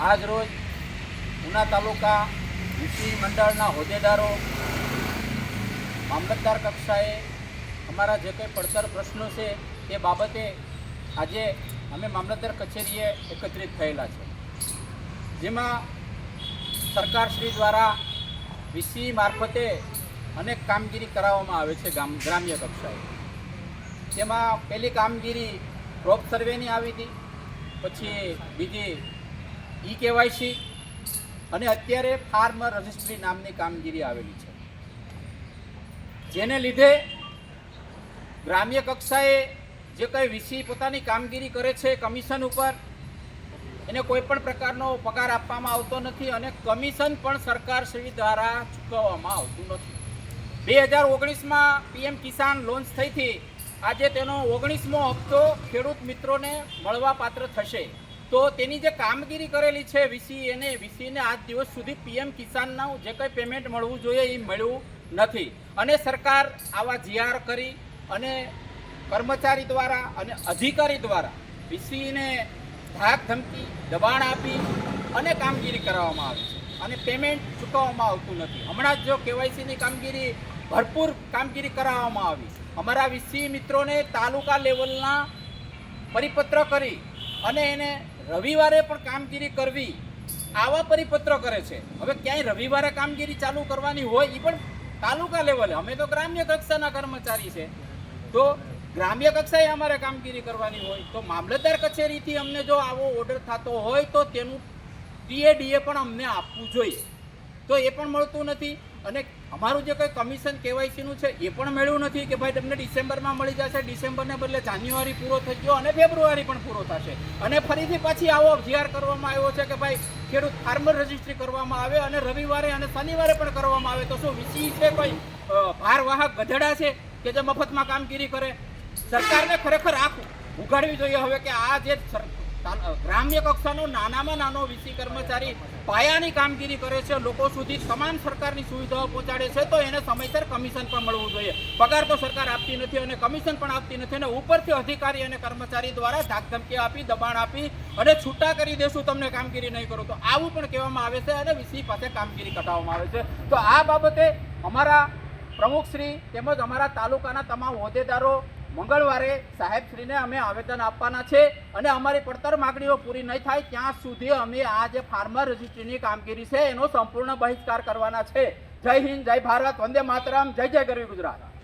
આજ રોજ ઉના તાલુકા વીસી મંડળના હોદ્દેદારો મામલતદાર કક્ષાએ અમારા જે કંઈ પડતર પ્રશ્નો છે તે બાબતે આજે અમે મામલતદાર કચેરીએ એકત્રિત થયેલા છે, જેમાં સરકારશ્રી દ્વારા વીસી મારફતે અનેક કામગીરી કરાવવામાં આવે છે ગ્રામ્ય કક્ષાએ. તેમાં પહેલી કામગીરી ક્રોપ સર્વેની આવી હતી, પછી બીજી KYC અને અત્યારે ફાર્મર રજિસ્ટ્રી નામની કામગીરી આવેલી છે, જેને લીધે ગ્રામ્ય કક્ષાએ જે કંઈ વીસી પોતાની કામગીરી કરે છે કમિશન ઉપર, એને કોઈ પણ પ્રકારનો પગાર આપવામાં આવતો નથી અને કમિશન પણ સરકારશ્રી દ્વારા ચૂકવવામાં આવતું નથી. 2019માં PM કિસાન લોન્ચ થઈ હતી. આજે તેનો 19મો હપ્તો ખેડૂત મિત્રોને મળવા પાત્ર થશે. તો તેની જે કામગીરી કરેલી છે વીસીને આજ દિવસ સુધી PM કિસાનનું જે કંઈ પેમેન્ટ મળવું જોઈએ એ મળ્યું નથી. અને સરકાર આવા GR કરી અને કર્મચારી દ્વારા અને અધિકારી દ્વારા વીસીને ધાક ધમકી દબાણ આપી અને કામગીરી કરવામાં આવી છે અને પેમેન્ટ ચૂકવવામાં આવતું નથી. હમણાં જ જો KYCની કામગીરી ભરપૂર કામગીરી કરાવવામાં આવી. અમારા વીસી મિત્રોને તાલુકા લેવલના પરિપત્ર કરી અને એને રવિવારે પણ કામગીરી કરવી આવા પરિપત્ર કરે છે. હવે ક્યાંય રવિવારે કામગીરી ચાલુ કરવાની હોય એ પણ તાલુકા લેવલે, અમે તો ગ્રામ્ય કક્ષાના કર્મચારી છે, તો ગ્રામ્ય કક્ષાએ અમારે કામગીરી કરવાની હોય તો મામલતદાર કચેરીથી અમને જો આવો ઓર્ડર થતો હોય તો તેનું DA પણ અમને આપવું જોઈએ, તો એ પણ મળતું નથી. અને અમારું જે કંઈ કમિશન KYCનું છે એ પણ મળ્યું નથી કે ભાઈ તમને ડિસેમ્બરમાં મળી જશે. ડિસેમ્બરને બદલે જાન્યુઆરી પૂરો થઈ ગયો અને ફેબ્રુઆરી પણ પૂરો થશે અને ફરીથી પાછી આવો GR કરવામાં આવ્યો છે કે ભાઈ ખેડૂત ફાર્મર રજિસ્ટ્રી કરવામાં આવે અને રવિવારે અને શનિવારે પણ કરવામાં આવે. તો શું વીસી છે કોઈ ભારવાહક ગધેડા છે કે જે મફતમાં કામગીરી કરે? સરકારને ખરેખર આંખ ઉઘાડવી જોઈએ હવે કે આ જે ગ્રામ્ય કક્ષાનો નાનામાં નાનો વીસી કર્મચારી પાયાની કામગીરી કરે છે, લોકો સુધી તમામ સરકારની સુવિધાઓ પહોંચાડે છે, તો એને સમયસર કમિશન પણ મળવું જોઈએ. પગાર તો સરકાર આપતી નથી અને કમિશન પણ આપતી નથી અને ઉપરથી અધિકારી અને કર્મચારી દ્વારા ધાકધમકી આપી દબાણ આપી અને છૂટા કરી દેશું તમને કામગીરી નહીં કરો, તો આવું પણ કહેવામાં આવે છે અને વીસી પાસે કામગીરી કઢાવવામાં આવે છે. તો આ બાબતે અમારા પ્રમુખશ્રી તેમજ અમારા તાલુકાના તમામ હોદ્દેદારો મંગળવારે સાહેબશ્રીને અમે આવેદન આપવાના છે અને અમારી પડતર માગણીઓ પૂરી નહીં થાય ત્યાં સુધી અમે આ જે ફાર્મર રજિસ્ટ્રીની કામગીરી છે એનો સંપૂર્ણ બહિષ્કાર કરવાના છે. જય હિન્દ, જય ભારત, વંદે માતરમ, જય જય ગરવી ગુજરાત.